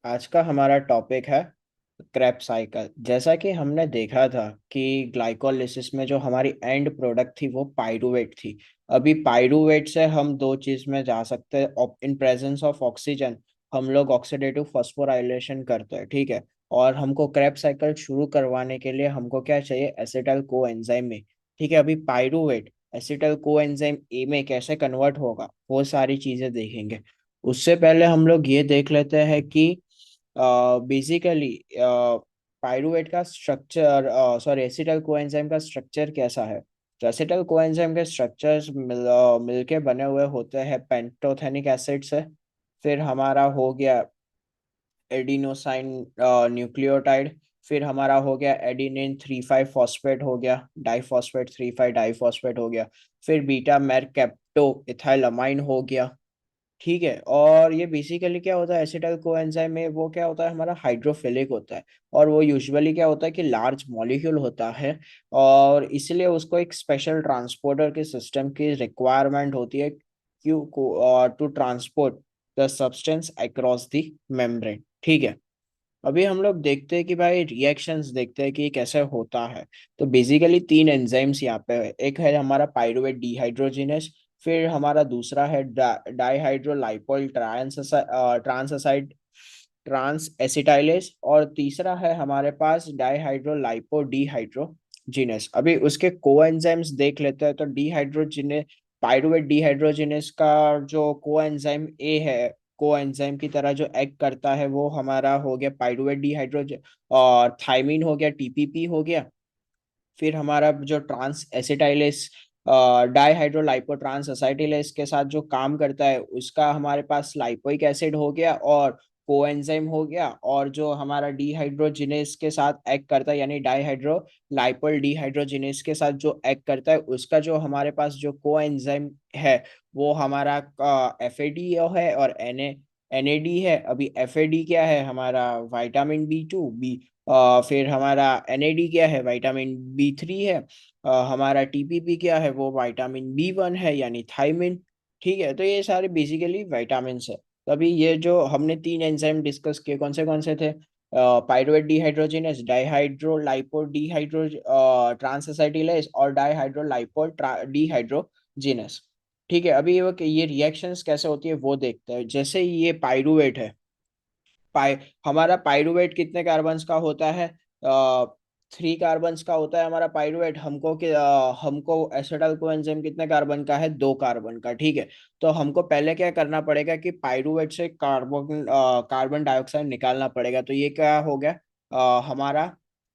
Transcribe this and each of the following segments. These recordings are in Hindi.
आज का हमारा टॉपिक है क्रैप साइकिल। जैसा कि हमने देखा था कि ग्लाइकोलिसिस में जो हमारी एंड प्रोडक्ट थी वो पाइरूवेट थी। अभी पाइरूवेट से हम दो चीज में जा सकते हैं। इन प्रेजेंस ऑफ ऑक्सीजन हम लोग ऑक्सीडेटिव फॉस्फोराइलेशन करते हैं, ठीक है। और हमको क्रैप साइकिल शुरू करवाने के लिए हमको क्या चाहिए, एसिटाइल को एंजाइम में, ठीक है। अभी pyruvate acetyl co enzyme A में कैसे कन्वर्ट होगा वो सारी चीजें देखेंगे। उससे पहले हम लोग ये देख लेते हैं कि बेसिकली पाइरूवेट का स्ट्रक्चर, सॉरी एसिटाइल कोएंजाइम का स्ट्रक्चर कैसा है। तो एसिटाइल कोएंजाइम के स्ट्रक्चर्स मिलके बने हुए होते हैं पेंटोथेनिक एसिड से। फिर हमारा हो गया एडिनोसाइन न्यूक्लियोटाइड। फिर हमारा हो गया एडिनिन 3,5 फॉस्फेट हो गया, डाइफॉस्फेट 3,5 डाइफॉस्फेट हो गया। फिर बीटा मैरकेप्टो इथाइलमाइन हो गया, ठीक है। और ये बेसिकली क्या होता है, एसिटाइल कोएंजाइम में वो क्या होता है, हमारा हाइड्रोफिलिक होता है। और वो यूजुअली क्या होता है कि लार्ज मॉलिक्यूल होता है। और इसलिए उसको एक स्पेशल ट्रांसपोर्टर के सिस्टम की रिक्वायरमेंट होती है क्यों to transport the substance across the membrane, ठीक है। अभी हम लोग देखते हैं कि भाई रिएक्शंस देखते हैं कि ये कैसे होता है। तो बेसिकली तीन एंजाइम्स यहाँ पे है। एक है हमारा पाइरुवेट डिहाइड्रोजिनेस। फिर हमारा दूसरा है डाईहाइड्रोलाइपोल ट्रांससाइड ट्रांस एसिटाइलेस। और तीसरा है हमारे पास डाईहाइड्रोलाइपो डिहाइड्रोजिनेस। अभी उसके कोएंजाइम्स देख लेते हैं। तो डिहाइड्रोजिनेस, पाइरुवेट डिहाइड्रोजिनेस का जो कोएंजाइम ए है, कोएंजाइम की तरह जो एक्ट करता है, वो हमारा हो गया पाइरुवेट डिहाइड्रोज, और थाइमिन हो गया, टीपीपी हो गया। फिर हमारा जो ट्रांस एसिटाइलेस, डाईहाइड्रोलाइपो ट्रांस एसाइटिलेस के साथ जो काम करता है, उसका हमारे पास लाइपोइक एसिड हो गया और कोएंजाइम हो गया। और जो हमारा डिहाइड्रोजिनेस के साथ एक्ट करता है, यानी डाईहाइड्रो लाइपोल डिहाइड्रोजिनेस के साथ जो एक्ट करता है, उसका जो हमारे पास जो कोएंजाइम है वो हमारा एफ ए डी है और एन ए डी है। अभी एफ ए डी क्या है, हमारा विटामिन B2 फिर हमारा एनएडी क्या है, विटामिन B3 है। हमारा टीपीपी क्या है, वो विटामिन B1 है, यानी थाइमिन, ठीक है। तो ये सारे बेसिकली विटामिन है। तो अभी ये जो हमने तीन एंजाइम डिस्कस किए, कौन से थे, पाइरुवेट डिहाइड्रोजिनेस, डाइहाइड्रोलाइपो डिहाइड्रो ट्रांसएसाइटिलेज और डाइहाइड्रोलाइपो डिहाइड्रोजिनेस, ठीक है। अभी ये रिएक्शंस कैसे होती है वो देखते हैं। जैसे ये पाइरुवेट है, पाई हमारा पाइरुवेट कितने कार्बन्स का होता है, 3 कार्बन्स का होता है हमारा पाइरुवेट। हमको एसिटाइल कोएंजाइम कितने कार्बन का है, 2 कार्बन का, ठीक है। तो हमको पहले क्या करना पड़ेगा कि पाइरुवेट से कार्बन डाइऑक्साइड निकालना पड़ेगा। तो ये क्या हो गया, हमारा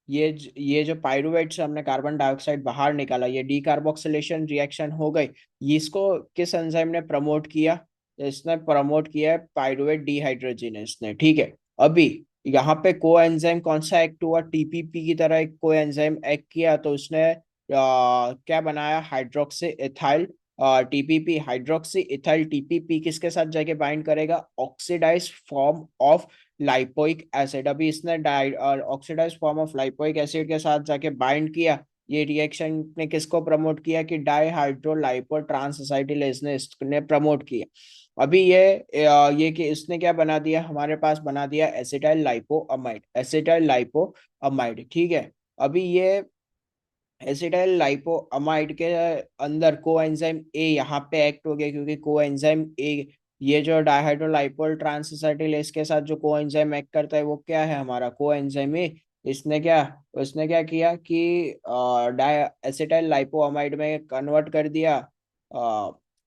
ये जो पाइरुवेट से हमने कार्बन डाइऑक्साइड बाहर निकाला, ये डीकार्बोक्सिलेशन रिएक्शन हो गई। इसको किस एंजाइम ने प्रमोट किया, इसने प्रमोट किया है पाइरुवेट डिहाइड्रोजिनेस ने, ठीक है। अभी यहाँ पे को एंजाइम कौन सा एक्ट हुआ, टीपीपी की तरह एक को एंजाइम एक्ट किया। तो उसने क्या बनाया, hydroxy ethyl TPP. Hydroxy ethyl TPP किसके साथ जाके बाइंड करेगा, oxidise form of lipoic acid. अभी इसने oxidise form of lipoic acid के साथ जाके बाइंड किया। ये रिएक्शन ने किसको प्रमोट किया कि डाईहाइड्रोलाइपो ट्रांसएसाइटिलेज ने इसने प्रमोट किया। अभी ये कि इसने क्या बना दिया, हमारे पास बना दिया एसिटाइल लाइपोअमाइड, एसिटाइल लाइपोअमाइड, ठीक है। अभी ये एसिटाइल लाइपोअमाइड के अंदर कोएंजाइम ए यहाँ पे एक्ट हो गया, क्योंकि कोएंजाइम ए, ये जो डाइहाइड्रोलाइपोल ट्रांसएसाइटिलेज के साथ जो कोएंजाइम एक्ट करता है वो क्या है, हमारा कोएंजाइम ए। इसने क्या उसने क्या किया कि डाई एसिटाइल लाइपोअमाइड में कन्वर्ट कर दिया,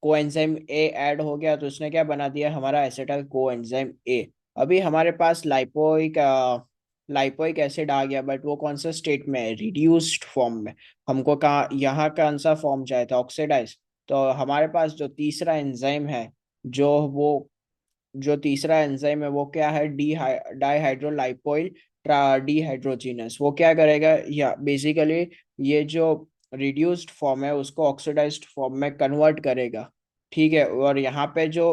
कोएंजाइम ए ऐड हो गया। तो उसने क्या बना दिया, हमारा एसिटाइल कोएंजाइम ए। अभी हमारे पास लाइपोइक एसिड आ गया, बट वो कौन सा स्टेट में है, रिड्यूस्ड फॉर्म में। हमको कहाँ, यहाँ कौन सा फॉर्म चाहिए था, ऑक्सीडाइज। तो हमारे पास जो तीसरा एंजाइम है, जो वो जो तीसरा एंजाइम है वो क्या है, डी डाईहाइड्रोलाइपोइल डिहाइड्रोजिनस। वो क्या करेगा, या बेसिकली ये जो रिड्यूस्ड फॉर्म है उसको ऑक्सीडाइज्ड फॉर्म में कन्वर्ट करेगा, ठीक है। और यहाँ पे जो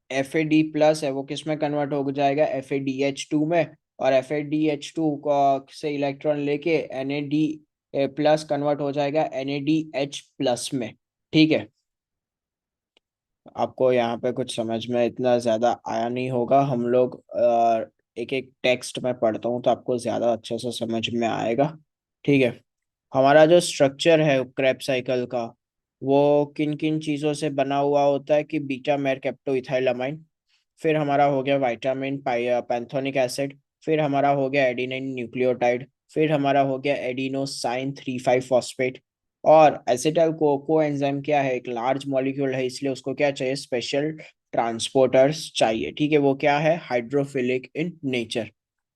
Fa+ है वो किस में कन्वर्ट हो जाएगा, FaDH2 में। और FaDH2 से इलेक्ट्रॉन लेके Na+D+ कन्वर्ट हो जाएगा NADH+ में, ठीक है। आपको यहाँ पे कुछ समझ में इतना ज़्यादा आया नहीं होगा। हम लोग एक एक टेक्स्ट में पढ़ता हूँ तो आपको ज़्यादा अच्छे से समझ में आएगा। ठीक है। हमारा जो स्ट्रक्चर है क्रेब साइकिल का, वो किन किन चीज़ों से बना हुआ होता है कि बीटा मेर कैप्टो इथाइलामाइन, फिर हमारा हो गया विटामिन पैंथोनिक एसिड, फिर हमारा हो गया एडिनिन न्यूक्लियोटाइड, फिर हमारा हो गया एडिनोसाइन 3,5 फॉस्फेट। और एसिटाइल को एंजाइम क्या है, एक लार्ज मॉलिक्यूल है, इसलिए उसको क्या चाहिए, स्पेशल ट्रांसपोर्टर्स चाहिए। ठीक है, वो क्या है, हाइड्रोफिलिक इन नेचर।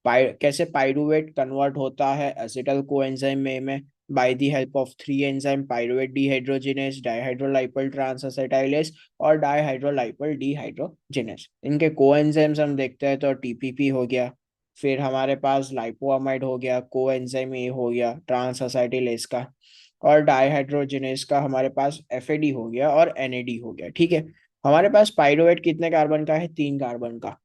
कैसे पाइरूवेट कन्वर्ट होता है एसिटाइल को एंजाइम में by the help of three enzyme, pyruvate dehydrogenase, dihydrolipoyl transacetylase और डाइहाइड्रोलाइपल डिहाइड्रोजिनेस। इनके कोएंजाइम्स हम देखते हैं तो टीपीपी हो गया, फिर हमारे पास लाइपोअमाइड हो गया, कोएंजाइम ए हो गया ट्रांसएसिटाइलेस का, और डाइहाइड्रोजिनेस का हमारे पास एफएडी हो गया और एनएडी हो गया। ठीक है। हमारे पास पाइरुवेट कितने कार्बन का है, 3 कार्बन का।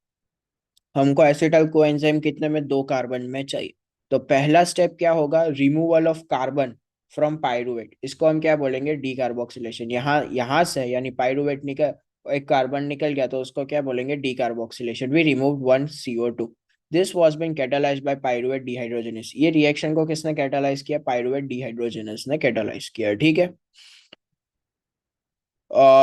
हमको एसिटाइल कोएंजाइम कितने में, 2 कार्बन में चाहिए। तो पहला स्टेप क्या होगा, removal of carbon from pyruvate, इसको हम क्या बोलेंगे, डीकार्बोक्सिलेशन। यहाँ से यानी पाइरुवेट निकल, एक कार्बन निकल गया तो उसको क्या बोलेंगे, decarboxylation. We remove 1 CO2। This was been catalyse by pyruvate dehydrogenase. ये रिएक्शन को किसने कैटालाइज किया, पाइरुवेट डिहाइड्रोजनेस ने कैटालाइज किया। ठीक है।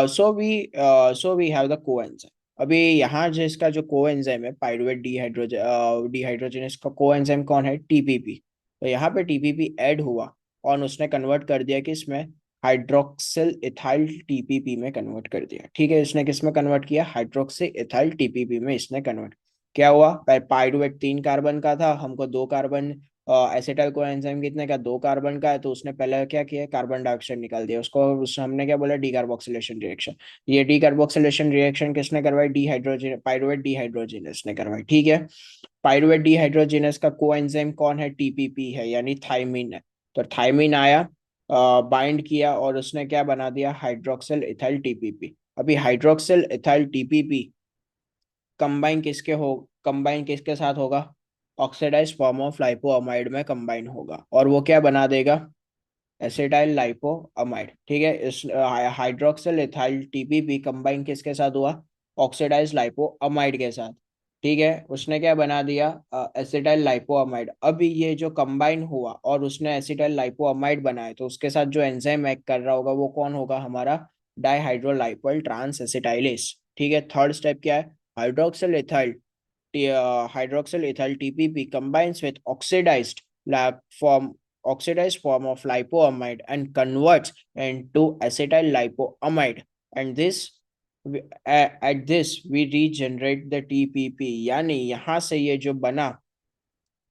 So we have the coenzyme. अभी यहाँ जिसका जो कोएंजाइम है पाइरुवेट डिहाइड्रोजनेस का कोएंजाइम कौन है, टीपीपी। तो यहाँ पे टीपीपी ऐड हुआ और उसने कन्वर्ट कर दिया किसमें, हाइड्रोक्सिल इथाइल टीपीपी में कन्वर्ट कर दिया। ठीक है, इसने किस में कन्वर्ट किया, हाइड्रोक्सिल इथाइल टीपीपी में इसने कन्वर्ट। क्या हुआ, पाइरुवेट 3 कार्बन का था, हमको 2 कार्बन, एसिटाइल को एंजाइम कितने का, 2 कार्बन का है, तो उसने पहले क्या किया, कार्बन डाइऑक्साइड निकाल दिया, उसको हमने क्या बोला, डीकार्बोक्सिलेशन रिएक्शन। ये डीकार्बोक्सिलेशन रिएक्शन किसने करवाई, डिहाइड्रोजन पाइरुवेट डिहाइड्रोजिनेस ने करवाई। ठीक है। पाइरुवेट डिहाइड्रोजिनेस का कोएंजाइम कौन है, टीपीपी है, यानी थाइमिन है। तो थाइमिन आया, बाइंड किया और उसने क्या बना दिया, हाइड्रोक्सिल इथाइल टीपीपी। अभी हाइड्रोक्सिल इथाइल टीपीपी कंबाइन किसके साथ होगा, ऑक्सीडाइज फॉर्म ऑफ लाइपोअमाइड में कंबाइन होगा, और वो क्या बना देगा, एसिटाइल लाइपोअमाइड। ठीक है, इस हाइड्रोक्सिल इथाइल टीपीपी कंबाइन किसके साथ हुआ, ऑक्सीडाइज लाइपोअमाइड के साथ। ठीक है, उसने क्या बना दिया, एसिटाइल लाइपोअमाइड। अभी ये जो कंबाइन हुआ और उसने एसिटाइल लाइपोअमाइड बनाया, तो उसके साथ जो एंजाइम एक्ट कर रहा होगा वो कौन होगा, हमारा डाइहाइड्रोलाइपोल ट्रांस एसिटाइलेस। ठीक है, थर्ड स्टेप क्या है, hydroxyl ethyl hydroxyl ethyl TPP combines with oxidized form of lipoamide and converts into acetyl lipoamide. And at this we regenerate the TPP, यानी यहाँ से ये जो बना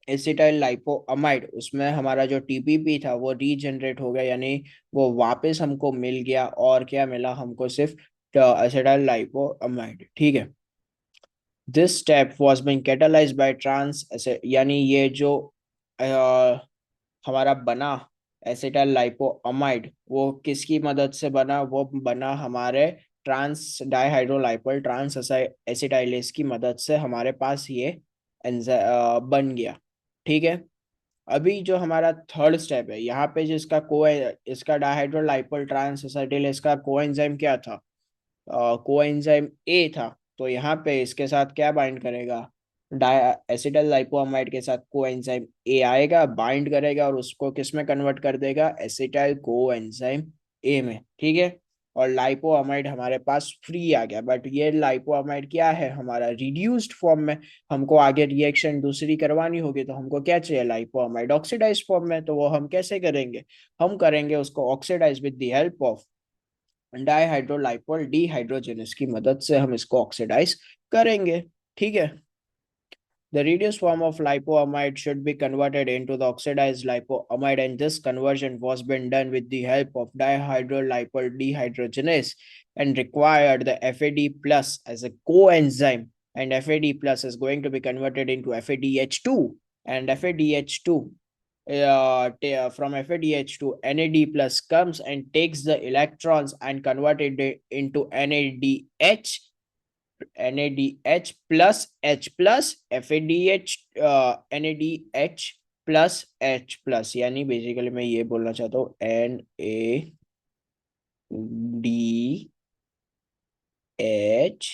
एसिटाइल लाइपोअमाइड, उसमें हमारा जो टीपीपी था वो रीजनरेट हो गया, यानी वो वापस हमको मिल गया। और क्या मिला हमको, सिर्फ एसिटाइल लाइपोअमाइड। ठीक है। This step was been catalyse by trans, यानी ये जो अ, हमारा बना एसिटाइल लाइपोअमाइड, वो किसकी मदद से बना, वो बना हमारे ट्रांस डाइहाइड्रोलाइपोल ट्रांस एसिटाइलेस की मदद से हमारे पास ये बन गया। ठीक है। अभी जो हमारा थर्ड स्टेप है, यहाँ पे जिसका को इसका डाइहाइड्रोलाइपोल ट्रांस एसिटाइलेस का कोएंजाइम क्या था, कोएंजाइम ए था। तो यहाँ पे इसके साथ क्या बाइंड करेगा, डाई एसिटाइल लाइपोअमाइड के साथ कोएंजाइम ए आएगा, बाइंड करेगा और उसको किस में कन्वर्ट कर देगा, एसिटाइल कोएंजाइम ए में। ठीक है। और लाइपोअमाइड हमारे पास फ्री आ गया, बट ये लाइपोअमाइड क्या है, हमारा रिड्यूस्ड फॉर्म में। हमको आगे रिएक्शन दूसरी करवानी होगी तो हमको क्या चाहिए, लाइपोअमाइड ऑक्सीडाइज फॉर्म में। तो वो हम कैसे करेंगे, हम करेंगे उसको oxidise with the help of dihydrolipoyl dehydrogenase की मदद से हम इसको ऑक्सीडाइज करेंगे। ठीक है। The reduced form of lipoamide should be converted into the oxidized lipoamide, and this conversion was been done with the help of dihydrolipol dehydrogenase and required the FAD plus as a coenzyme. And FAD plus is going to be converted into FADH2, and FADH2 from FADH2 NAD plus comes and takes the electrons and converted it into NADH, NADH plus H plus FADH, NADH plus H plus, यानी बेसिकली मैं ये बोलना चाहता हूँ NAD H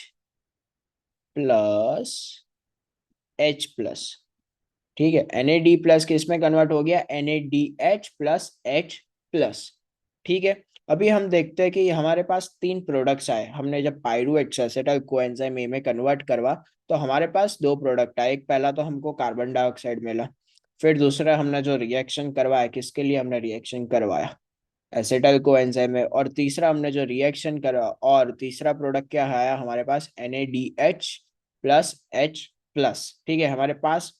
plus H plus. ठीक है, एन प्लस किस में कन्वर्ट हो गया, NaDH प्लस H प्लस। ठीक है, अभी हम देखते हैं कि हमारे पास तीन प्रोडक्ट्स आए। हमने जब पायरूवेट से एसिटाइल कोएंजाइम ए में कन्वर्ट करवा तो हमारे पास दो प्रोडक्ट आए। एक पहला तो हमको कार्बन डाइऑक्साइड मिला, फिर दूसरा हमने जो रिएक्शन करवाया, किसके लिए हमने रिएक्शन करवाया, एसिटाइल कोएंजाइम में, और तीसरा हमने जो रिएक्शन करा और तीसरा प्रोडक्ट क्या आया हमारे पास, NaDH प्लस H प्लस। ठीक है, हमारे पास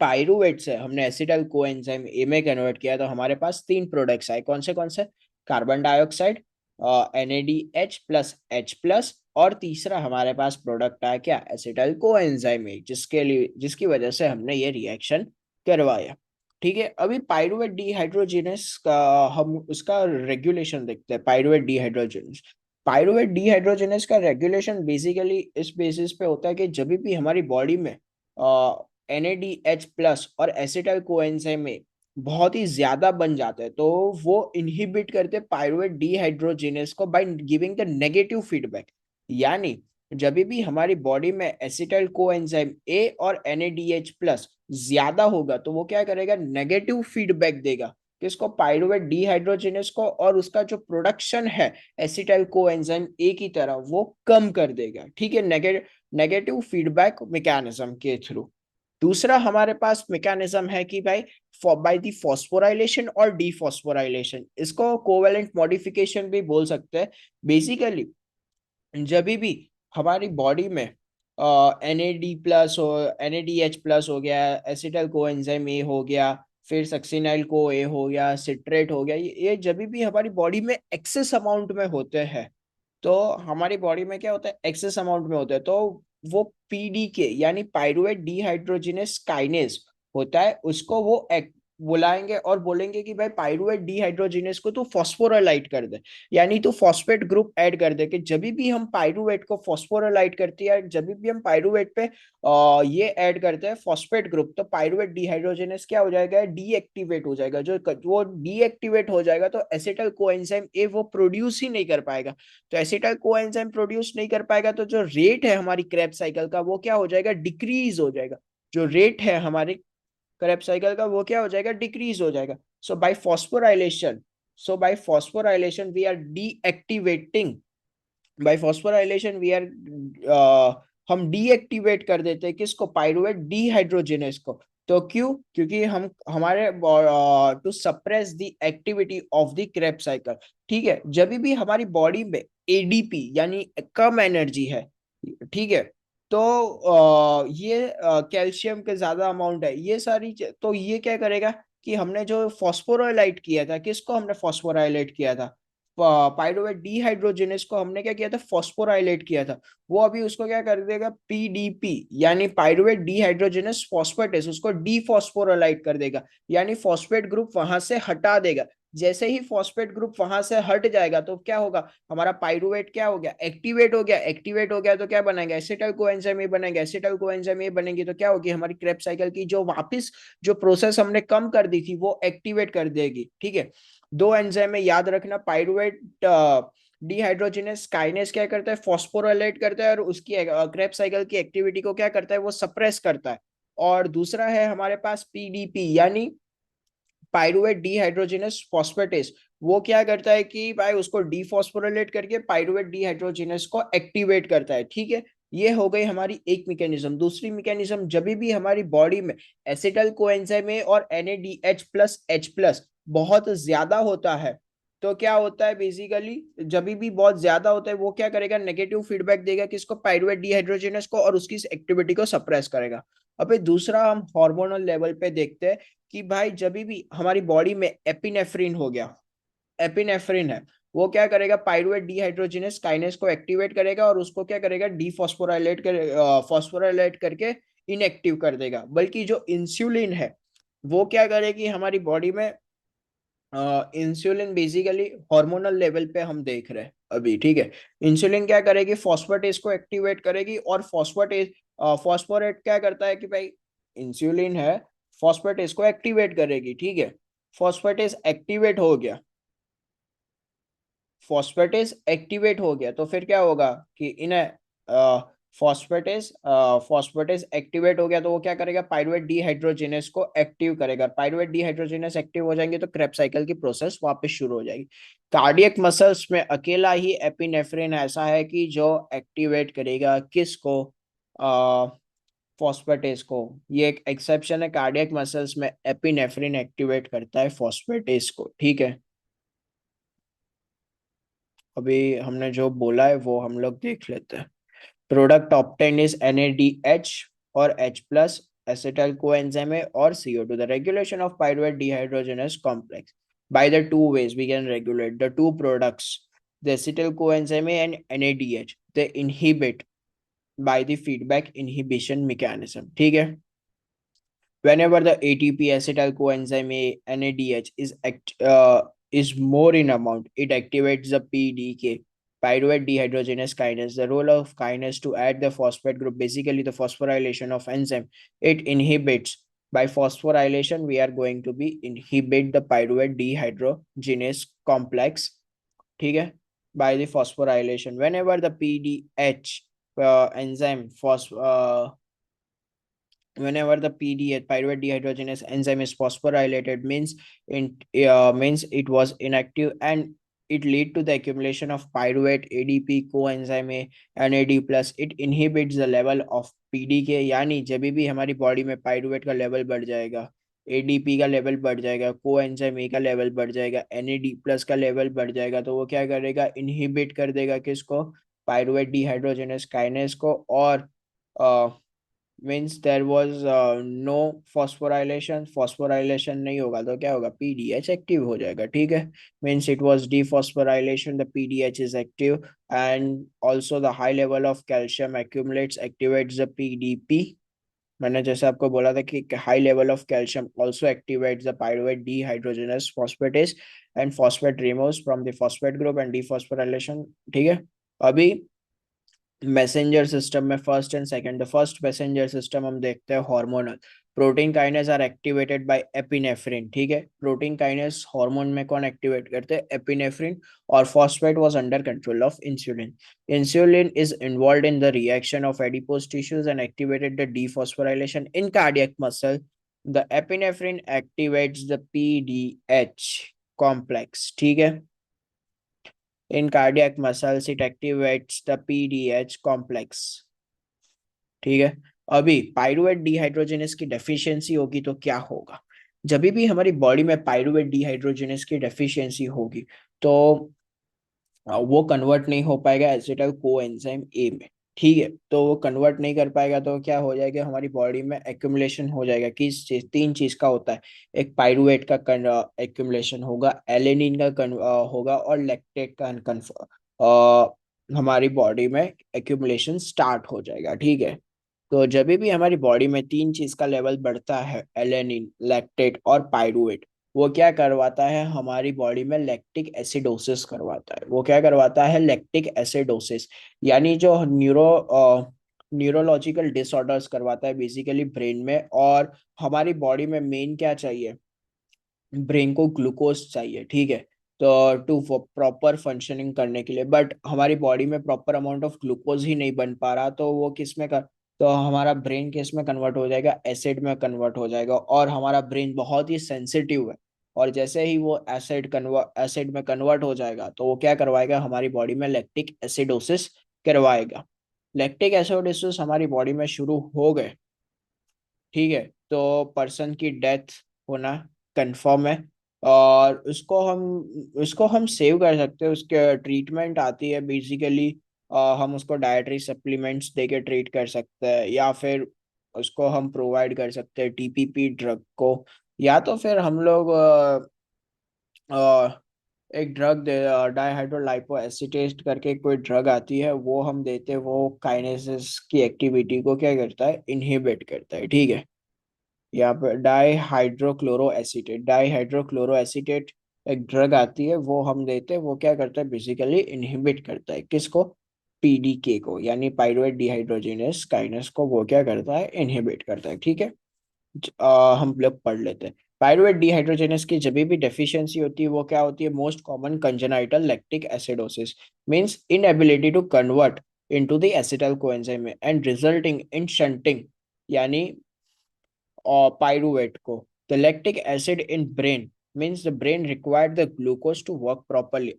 पायरूवेट से हमने एसिटाइल कोएंजाइम ए में कन्वर्ट किया तो हमारे पास तीन प्रोडक्ट्स आए। कौन से, carbon dioxide, NaDH plus H plus, और तीसरा हमारे पास प्रोडक्ट आया क्या, एसिटाइल कोएंजाइम ए, जिसके लिए जिसकी वजह से हमने ये रिएक्शन करवाया। ठीक है, अभी पायरूवेट डिहाइड्रोजिनेस का हम उसका रेगुलेशन देखते हैं। पायरूवेट डिहाइड्रोजिनेस, पायरूवेट डिहाइड्रोजिनेस का रेगुलेशन बेसिकली इस बेसिस पे होता है कि जब भी हमारी बॉडी में NaDH प्लस और एसिटाइल कोएंजाइम में बहुत ही ज्यादा बन जाते हैं तो वो इनहिबिट करते पायरूवेट डिहाइड्रोजिनेस को by giving the negative feedback. यानी जब भी हमारी बॉडी में एसिटाइल कोएंजाइम ए और NaDH प्लस ज्यादा होगा तो वो क्या करेगा, नेगेटिव फीडबैक देगा किसको, पायरूवेट डिहाइड्रोजिनेस को, और उसका जो प्रोडक्शन है एसिटाइल कोएंजाइम ए की तरह वो कम कर देगा। ठीक है, नेगेटिव फीडबैक मैकेनिज्म के थ्रू। दूसरा हमारे पास मैकेनिज्म है कि भाई बाय दी फॉस्फोराइलेशन और डीफॉस्फोराइलेशन, इसको कोवेलेंट मॉडिफिकेशन भी बोल सकते हैं। बेसिकली जब भी हमारी बॉडी में NAD प्लस हो, NADH प्लस हो गया, एसिटाइल कोएंजाइम ए हो गया, फिर सक्सिनाइल को ए हो गया, सिट्रेट हो गया, ये जब भी हमारी बॉडी में एक्सेस अमाउंट में होते हैं तो हमारी बॉडी में क्या होता है, एक्सेस अमाउंट में होता है तो वो PDK यानी पायरूवेट डिहाइड्रोजिनेस काइनेज होता है, उसको वो बुलाएंगे और बोलेंगे कि भाई पायरूवेट डिहाइड्रोजिनेस को तू फॉस्फोराइलाइट कर दे, यानी तू फॉस्फेट ग्रुप ऐड कर दे। कि जब भी हम पायरूवेट को फॉस्फोराइलाइट करते हैं, जब भी हम पायरूवेट पे ये ऐड करते हैं फॉस्फेट ग्रुप, तो पायरूवेट डिहाइड्रोजिनेस क्या हो जाएगा, डीएक्टिवेट हो जाएगा। जो वो डीएक्टिवेट हो जाएगा तो एसिटाइल कोएंजाइम ए वो प्रोड्यूस ही नहीं कर पाएगा। तो एसिटाइल कोएंजाइम प्रोड्यूस नहीं कर पाएगा तो जो रेट है हमारी क्रेब्स साइकिल का वो क्या हो जाएगा, डिक्रीज हो जाएगा। जो रेट है हमारे क्रेब्स साइकिल का वो क्या हो जाएगा, डिक्रीज हो जाएगा। So by phosphorylation, we are deactivating, by phosphorylation we are हम डीएक्टिवेट कर देते हैं किसको, पायरूवेट डिहाइड्रोजिनेस को। तो क्यों, क्योंकि हम हमारे to suppress the activity of the Kreb cycle. ठीक है, जब भी हमारी बॉडी में ADP यानी कम एनर्जी है, ठीक है, तो ये कैल्शियम के ज्यादा अमाउंट है, ये सारी तो ये क्या करेगा कि हमने जो फॉस्फोराइलेट किया था, किसको हमने फॉस्फोराइलेट किया था, पायरूवेट डिहाइड्रोजिनेस को हमने क्या किया था, फॉस्फोराइलेट किया था। वो अभी उसको क्या कर देगा, PDP यानी पायरूवेट डिहाइड्रोजिनेस फॉस्फेटेस, उसको डीफॉस्फोराइलेट कर देगा, यानी फॉस्फेट ग्रुप वहां से हटा देगा। जैसे ही फॉस्फेट ग्रुप वहां से हट जाएगा तो क्या होगा, हमारा पायरूवेट क्या हो गया, एक्टिवेट हो गया। एक्टिवेट हो गया तो क्या बनाएगा, एसिटाइल कोएंजाइम ए बनेगा। एसिटाइल कोएंजाइम ए बनेगी तो क्या होगी, हमारी क्रेब साइकिल की जो वापस जो प्रोसेस हमने कम कर दी थी वो एक्टिवेट कर देगी। ठीक है, दो एंजाइम में याद रखना, पायरूवेट डिहाइड्रोजिनेस काइनेस क्या करता है, फॉस्फोराइलेट करता है और उसकी क्रेब साइकिल की एक्टिविटी को क्या करता है, वो सप्रेस करता है। और दूसरा है हमारे पास PDP यानी पायरूवेट डिहाइड्रोजिनस फॉस्फेटेस, वो क्या करता है कि भाई उसको डीफॉस्फोरिलेट करके पायरूवेट डिहाइड्रोजिनस को एक्टिवेट करता है। ठीक है, ये हो गई हमारी एक मैकेनिज्म। दूसरी मैकेनिज्म, जब भी हमारी बॉडी में एसिटाइल कोएंजाइम ए और NADH प्लस H प्लस बहुत ज्यादा होता है तो क्या होता है, बेसिकली जब भी बहुत ज्यादा होता है वो क्या करेगा, नेगेटिव फीडबैक देगा किसको, पायरूवेट डिहाइड्रोजिनस को, और उसकी एक्टिविटी को सप्रेस करेगा। अबे दूसरा हम हार्मोनल लेवल पे देखते हैं कि भाई जब भी हमारी बॉडी में एपिनेफ्रिन हो गया, एपिनेफ्रिन है, वो क्या करेगा, पायरूवेट डिहाइड्रोजिनेस काइनेस को एक्टिवेट करेगा और उसको क्या करेगा, डीफॉस्फोराइलेट कर फॉस्फोराइलेट करके इनएक्टिव कर देगा। बल्कि जो इंसुलिन है वो क्या करेगी हमारी बॉडी में, इंसुलिन बेसिकली हार्मोनल लेवल पे हम देख रहे हैं अभी। ठीक है, इंसुलिन क्या करेगी, फॉस्फेटेस को एक्टिवेट करेगी, और फॉस्फोरेट क्या करता है कि भाई इंसुलिन है, फॉस्फेटेस को एक्टिवेट करेगी। ठीक है, फॉस्फेटेस एक्टिवेट हो गया, फॉस्फेटेस एक्टिवेट हो गया तो फिर क्या होगा कि इन्हें फॉस्फेटेस फॉस्फेटेस एक्टिवेट हो गया तो वो क्या करेगा, पायरुवेट डीहाइड्रोजिनेस को एक्टिव करेगा। पायरुवेट डीहाइड्रोजिनेस एक्टिव हो जाएंगे तो क्रेब साइकिल की प्रोसेस वापस शुरू हो जाएगी। कार्डियक मसल्स में अकेला ही एपिनेफ्रिन ऐसा है कि जो एक्टिवेट करेगा किसको, फॉस्फेटेस को। ये एक एक्सेप्शन है, कार्डियक मसल्स में एपिनेफ्रिन एक्टिवेट करता है फॉस्फेटेस को, ठीक है। अभी हमने जो बोला है वो हम लोग देख लेते हैं। प्रोडक्ट ऑप्टेन इज NADH और H प्लस एसिटाइल कोएंजाइम है और CO2। The regulation of pyruvate dehydrogenase complex by the two ways we can regulate the two products, the acetyl coenzyme and NADH, they inhibit by the feedback inhibition mechanism, ठीक है। Whenever the ATP acetyl coenzyme NADH is more in amount, it activates the PDK, pyruvate dehydrogenase kinase. The role of kinase to add the phosphate group, basically the phosphorylation of enzyme. It inhibits by phosphorylation. We are going to be inhibit the pyruvate dehydrogenase complex. ठीक है, by the phosphorylation. Whenever the PDH enzyme whenever the PDH, pyruvate dehydrogenase enzyme, is phosphorylated, means it was inactive, and it lead to the accumulation of pyruvate ADP coenzyme A NAD plus. It inhibits the level of PDK, यानी जब भी हमारी बॉडी में पायरुवेट का लेवल बढ़ जाएगा, ADP का लेवल बढ़ जाएगा, कोएंजाइम ए का लेवल बढ़ जाएगा, NAD प्लस का लेवल बढ़ जाएगा, तो वो क्या करेगा, इनहिबिट कर देगा किसको, पायरुवेट डिहाइड्रोजनेस काइनेस को। और means there was no phosphorylation नहीं होगा तो क्या होगा, PDH एक्टिव हो जाएगा, ठीक है। Means it was dephosphorylation, the PDH is active, and also the high level of calcium accumulates activates the PDP। मैंने जैसे आपको बोला था कि high level of calcium also activates the pyruvate dehydrogenase phosphatase and phosphate removes from the phosphate group and dephosphorylation, ठीक है। अभी मैसेंजर सिस्टम में first and second, the first messenger system हम देखते हैं hormonal. Protein kinase are activated bye epinephrine, ठीक है। प्रोटीन काइनेज हार्मोन में कौन एक्टिवेट करते हैं, एपिनेफ्रिन। और phosphate was under control of insulin. Insulin is involved in the reaction of adipose tissues and activated the dephosphorylation in cardiac muscle. The epinephrine activates the PDH complex, ठीक है। In cardiac muscles, it activates the PDH complex, ठीक है। अभी पायरुवेट डिहाइड्रोजनेस की डेफिशिएंसी होगी तो क्या होगा, जब भी हमारी बॉडी में पायरुवेट डिहाइड्रोजनेस की डेफिशिएंसी होगी तो वो कन्वर्ट नहीं हो पाएगा एसिटाइल कोएंजाइम ए में, ठीक है। तो वो कन्वर्ट नहीं कर पाएगा तो क्या हो जाएगा, हमारी बॉडी में एक्यूमुलेशन हो जाएगा। किस चीज, तीन चीज का होता है, एक पायरुवेट का एक्यूमुलेशन होगा, एलेनिन का होगा, और लैक्टेट का हमारी बॉडी में एक्यूमुलेशन स्टार्ट हो जाएगा, ठीक है। तो जब भी हमारी बॉडी में तीन चीज का लेवल बढ़ता है, एलेनिन, लैक्टेट और पायरुवेट, वो क्या करवाता है, हमारी बॉडी में लैक्टिक एसिडोसिस करवाता है। वो क्या करवाता है, लैक्टिक एसिडोसिस, यानी जो न्यूरोलॉजिकल डिसऑर्डर्स करवाता है बेसिकली ब्रेन में। और हमारी बॉडी में मेन क्या चाहिए, ब्रेन को ग्लूकोज चाहिए, ठीक है। तो टू प्रॉपर फंक्शनिंग करने के लिए, बट हमारी बॉडी में प्रॉपर अमाउंट ऑफ ग्लूकोज ही नहीं बन पा रहा, तो वो किस में कर, तो हमारा ब्रेन किस में कन्वर्ट हो जाएगा, एसिड में कन्वर्ट हो जाएगा। और हमारा ब्रेन बहुत ही सेंसिटिव है, और जैसे ही वो एसिड में कन्वर्ट हो जाएगा तो वो क्या करवाएगा, हमारी बॉडी में लैक्टिक एसिडोसिस करवाएगा। लैक्टिक एसिडोसिस हमारी बॉडी में शुरू हो गए, ठीक है, तो पर्सन की डेथ होना कंफर्म है। और उसको हम सेव कर सकते हैं, उसके ट्रीटमेंट आती है बेसिकली। हम उसको डाइटरी सप्लीमेंट्स दे के ट्रीट कर सकते हैं, या फिर उसको हम प्रोवाइड कर सकते हैं TPP ड्रग को, या तो फिर हम लोग एक ड्रग दे, डाइहाइड्रोलाइपो एसीटेट करके कोई ड्रग आती है, वो हम देते हैं। वो काइनेसिस की एक्टिविटी को क्या करता है, इनहिबिट करता है, ठीक है। यहाँ पे डाईहाइड्रोक्लोरो एसीटेट एक ड्रग आती है, वो हम देते हैं। वो क्या करता है, बेसिकली इनहिबिट करता है किसको, PDK को, यानी पायरुवेट डिहाइड्रोजिनेस काइनेस को। वो क्या करता है, इनहिबिट करता है, ठीक है। हम लोग पढ़ लेते हैं। पायरुवेट डिहाइड्रोजिनेस की जब भी डेफिशिएंसी होती है वो क्या होती है, most common congenital lactic acidosis, means inability to convert into the acetyl coenzyme and resulting in shunting, यानी पायरुवेट को। The lactic acid in brain means the brain required the glucose to work properly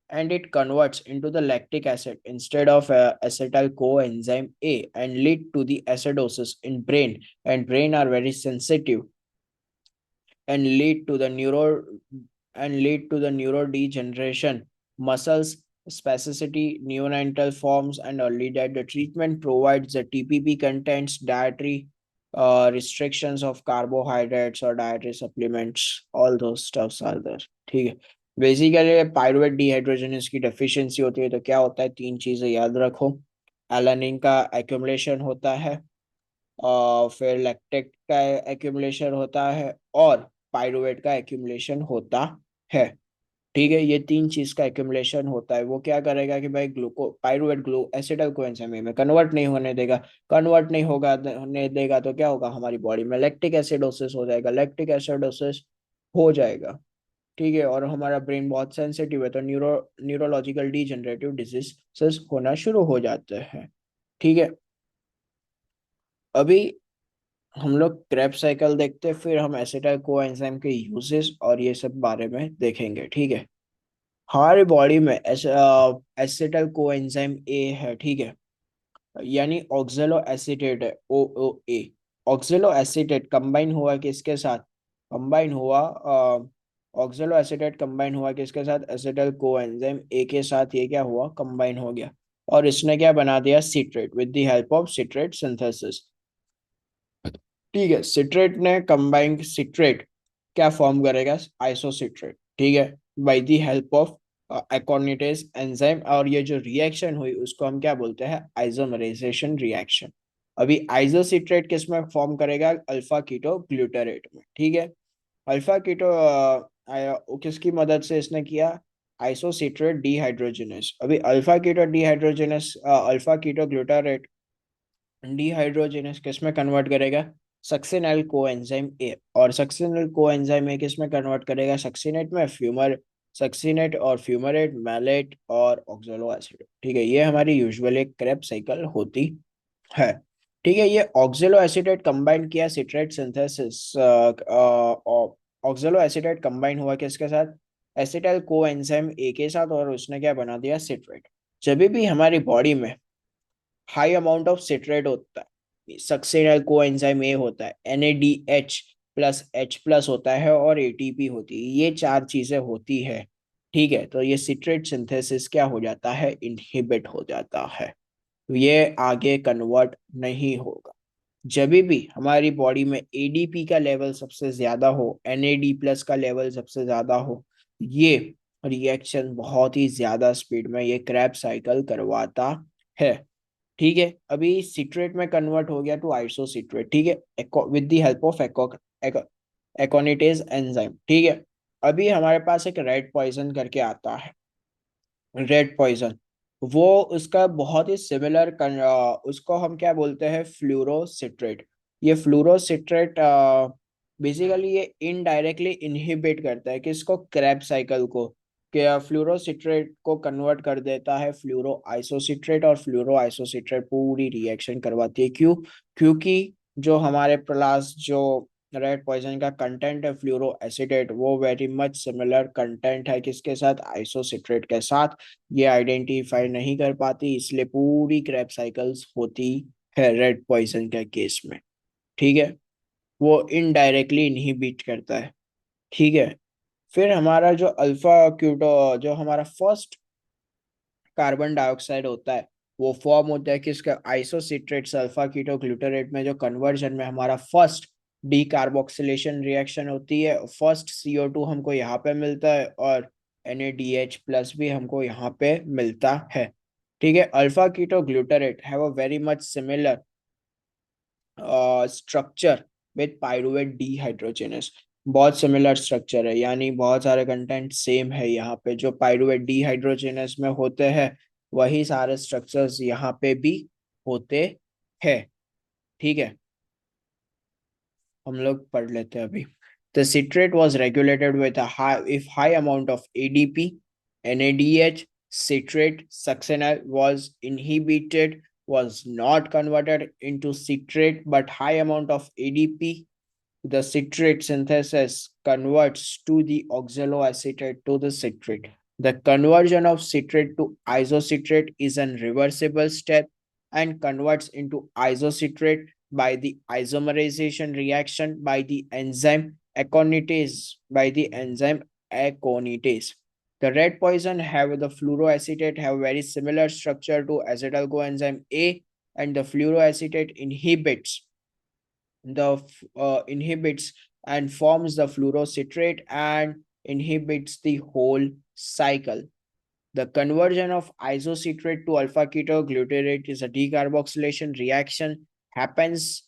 and it converts into the lactic acid instead of acetyl coenzyme A and lead to the acidosis in brain, and brain are very sensitive and lead to the neurodegeneration, muscles spasticity, neonatal forms, and early death. The treatment provides the TPP contains dietary restrictions of carbohydrates or dietary supplements. All those stuffs are there. ठीक है। बेसिकली पायरुवेट डिहाइड्रोजनेस की डेफिशिएंसी होती है तो क्या होता है, तीन चीजें याद रखो। एलानिन का एक्यूमुलेशन होता है, फिर लैक्टेट का एक्यूमुलेशन होता है, और पायरुवेट का एक्यूमुलेशन होता है। ठीक है, ये तीन चीज का एक्यूमुलेशन होता है। वो क्या करेगा कि भाई ग्लूको पायरुवेट ग्लू एसिटाइल कोएंजाइम में कन्वर्ट नहीं होने देगा। कन्वर्ट नहीं होगा होने देगा तो क्या होगा, हमारी बॉडी में लैक्टिक एसिडोसिस हो जाएगा। लैक्टिक एसिडोसिस हो जाएगा, ठीक है, और हमारा ब्रेन बहुत सेंसिटिव है तो न्यूरोलॉजिकल डीजनरेटिव डिजीज होना शुरू हो जाते हैं। ठीक है, अभी हम लोग क्रेब साइकिल देखते हैं, फिर हम एसिटाइल कोएंजाइम के यूजेस और ये सब बारे में देखेंगे। ठीक है, हमारी बॉडी में एसिटाइल कोएंजाइम ए है, ठीक है, यानी ऑक्जेलो एसीटेट है, ओ ओ ए। ऑक्जेलो एसीटेट कंबाइन हुआ किसके साथ, कंबाइन हुआ ऑक्जेलो एसीटेट कंबाइन हुआ किसके साथ, एसिटाइल कोएंजाइम ए के साथ। ये क्या हुआ, कंबाइन हो गया, और इसने क्या बना दिया, citrate, with the help of citrate synthesis. ठीक है, सिट्रेट ने कंबाइंड सिट्रेट क्या फॉर्म करेगा, आइसोसिट्रेट। ठीक है, bye the help of aconitase enzyme, और ये जो रिएक्शन हुई उसको हम क्या बोलते हैं, आइसोमराइजेशन रिएक्शन। अभी आइसोसिट्रेट किस में फॉर्म करेगा, अल्फा कीटो ग्लूटारेट में। ठीक है, अल्फा कीटो किसकी मदद से इसने किया, आइसोसिट्रेट डिहाइड्रोजिनेस। अभी alpha keto dehydrogenase alpha keto glutarate dehydrogenase किस में कन्वर्ट करेगा, सक्सिनेल कोएंजाइम ए, और सक्सिनेल कोएंजाइम ए किस में कन्वर्ट करेगा, सक्सिनेट में, फ्यूमर सक्सिनेट और फ्यूमरेट, मैलेट और ऑक्सलो एसिड। ठीक है, ये हमारी यूजुअली क्रेब साइकिल होती है। ठीक है, ये ऑक्सलो एसिडेट कंबाइन किया सिट्रेट सिंथेसिस, ऑक्सलो एसिडेट कंबाइन हुआ किसके साथ, एसिटाइल कोएंजाइम ए के साथ, और उसने क्या बना दिया, सिट्रेट। जब भी हमारी बॉडी में हाई अमाउंट ऑफ सिट्रेट होता है, सक्सेनाइल कोएंजाइम ए होता है, NADH प्लस H प्लस होता है, और ATP होती है, ये चार चीजें होती है। ठीक है, तो ये सिट्रेट सिंथेसिस क्या हो जाता है, इनहिबिट हो जाता है, ये आगे कन्वर्ट नहीं होगा। जब भी हमारी बॉडी में ADP का लेवल सबसे ज्यादा हो, NAD प्लस का लेवल सबसे ज्यादा हो, ये रिएक्शन बहुत ही ज्यादा स्पीड में ये क्रैब साइकिल करवाता है। ठीक है, अभी सिट्रेट में कन्वर्ट हो गया टू आइसोसिट्रेट। ठीक है, with the help of aconitase enzyme. ठीक है, अभी हमारे पास एक रेड पॉइजन करके आता है, रेड पॉइजन, वो उसका बहुत ही सिमिलर उसको हम क्या बोलते हैं, फ्लूरोसिट्रेट। ये फ्लूरोसिट्रेट बेसिकली ये इनडायरेक्टली इनहिबिट करता है किसको, क्रैब साइकिल को। क्या फ्लूरोसिट्रेट को कन्वर्ट कर देता है फ्लूरो आइसोसिट्रेट, और फ्लूरो आइसोसिट्रेट पूरी रिएक्शन करवाती है। क्यों, क्योंकि जो हमारे प्लास जो रेड पॉइजन का कंटेंट है फ्लूरो एसिडेट, वो वेरी मच सिमिलर कंटेंट है किसके साथ, आइसोसिट्रेट के साथ। ये आइडेंटिफाई नहीं कर पाती, इसलिए पूरी क्रैब साइकिल्स होती है रेड पॉइजन के केस में। ठीक है, वो इनडायरेक्टली इनहिबिट करता है। ठीक है, फिर हमारा जो अल्फा क्यूटो जो हमारा फर्स्ट कार्बन डाइऑक्साइड होता है, वो फॉर्म होता है किसका, आइसोसिट्रेट सल्फा कीटो ग्लूटारेट में। जो कन्वर्जन में हमारा फर्स्ट डीकार्बोक्सिलेशन रिएक्शन होती है, फर्स्ट CO2 हमको यहाँ पे मिलता है, और NADH प्लस भी हमको यहाँ पे मिलता है। ठीक है, alpha keto glutarate have a very much similar structure with pyruvate dehydrogenase. बहुत सिमिलर स्ट्रक्चर है, यानी बहुत सारे कंटेंट सेम है यहाँ पे, जो पायरुवेट डिहाइड्रोजिनेस में होते हैं वही सारे स्ट्रक्चर्स यहाँ पे भी होते हैं। ठीक है, हम लोग पढ़ लेते हैं अभी। The citrate was regulated with a high amount of ADP, NADH. Citrate succinyl was inhibited, was not converted into citrate, but high amount of ADP. The citrate synthesis converts to the oxaloacetate to the citrate. The conversion of citrate to isocitrate is a reversible step and converts into isocitrate by the isomerization reaction by the enzyme aconitase. The red poison have the fluoroacetate have very similar structure to acetyl coenzyme A, and the fluoroacetate inhibits and forms the fluorocitrate and inhibits the whole cycle. The conversion of isocitrate to alpha ketoglutarate is a decarboxylation reaction. Happens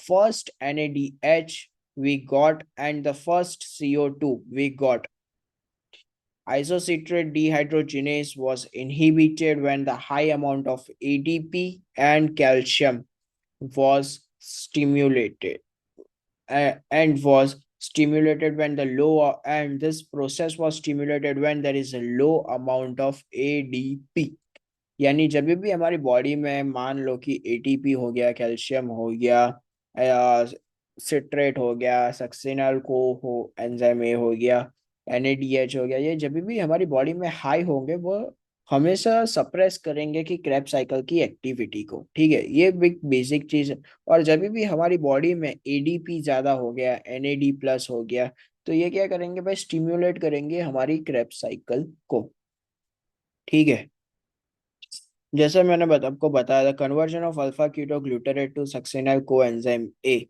first NADH we got and the first CO2 we got. Isocitrate dehydrogenase was inhibited when the high amount of ADP and calcium was stimulated and was stimulated when the low and this process was stimulated when there is a low amount of ADP. यानी जब भी हमारी बॉडी में मान लो कि एटीपी हो गया, कैल्शियम हो गया, सिट्रेट हो गया, सक्सिनल को हो एंजाइम ए हो गया, एनएडीएच हो गया, ये जब भी हमारी बॉडी में हाई होंगे वो हमेशा सप्रेस करेंगे कि क्रैब साइकिल की एक्टिविटी को। ठीक है, ये बिग बेसिक चीज है। और जब भी हमारी बॉडी में एडीपी ज्यादा हो गया, एनएडी प्लस हो गया, तो ये क्या करेंगे भाई, स्टिम्युलेट करेंगे हमारी क्रैब साइकिल को। ठीक है, जैसे मैंने आपको बताया था, conversion of alpha keto glutarate to succinyl coenzyme A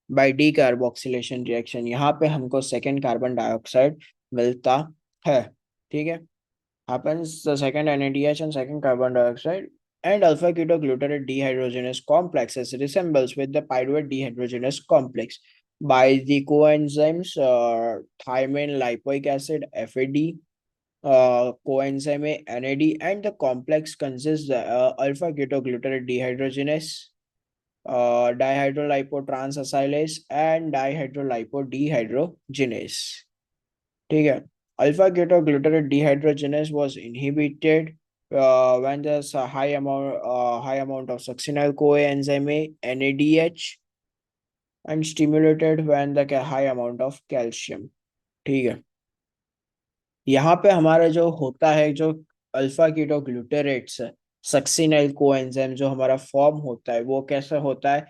by decarboxylation reaction, यहाँ पे हमको सेकेंड कार्बन डाइऑक्साइड मिलता है। ठीक है, happens the second NADH and second carbon dioxide and alpha ketoglutarate dehydrogenase complexes resembles with the pyruvate dehydrogenase complex by the coenzymes thiamine lipoic acid FAD, coenzyme NAD, and the complex consists alpha ketoglutarate dehydrogenase, dihydrolipotransacylase and dihydrolipodehydrogenase. ठीक है, alpha ketoglutarate dehydrogenase was inhibited when there's a high amount of succinyl coenzyme A, NADH, and stimulated when the high amount of calcium. ठीक है, यहाँ पे हमारा जो होता है, जो अल्फा कीटोग्लूटेरेट्स है, सक्सिनाइल कोएंजाइम जो हमारा फॉर्म होता है वो कैसे होता है,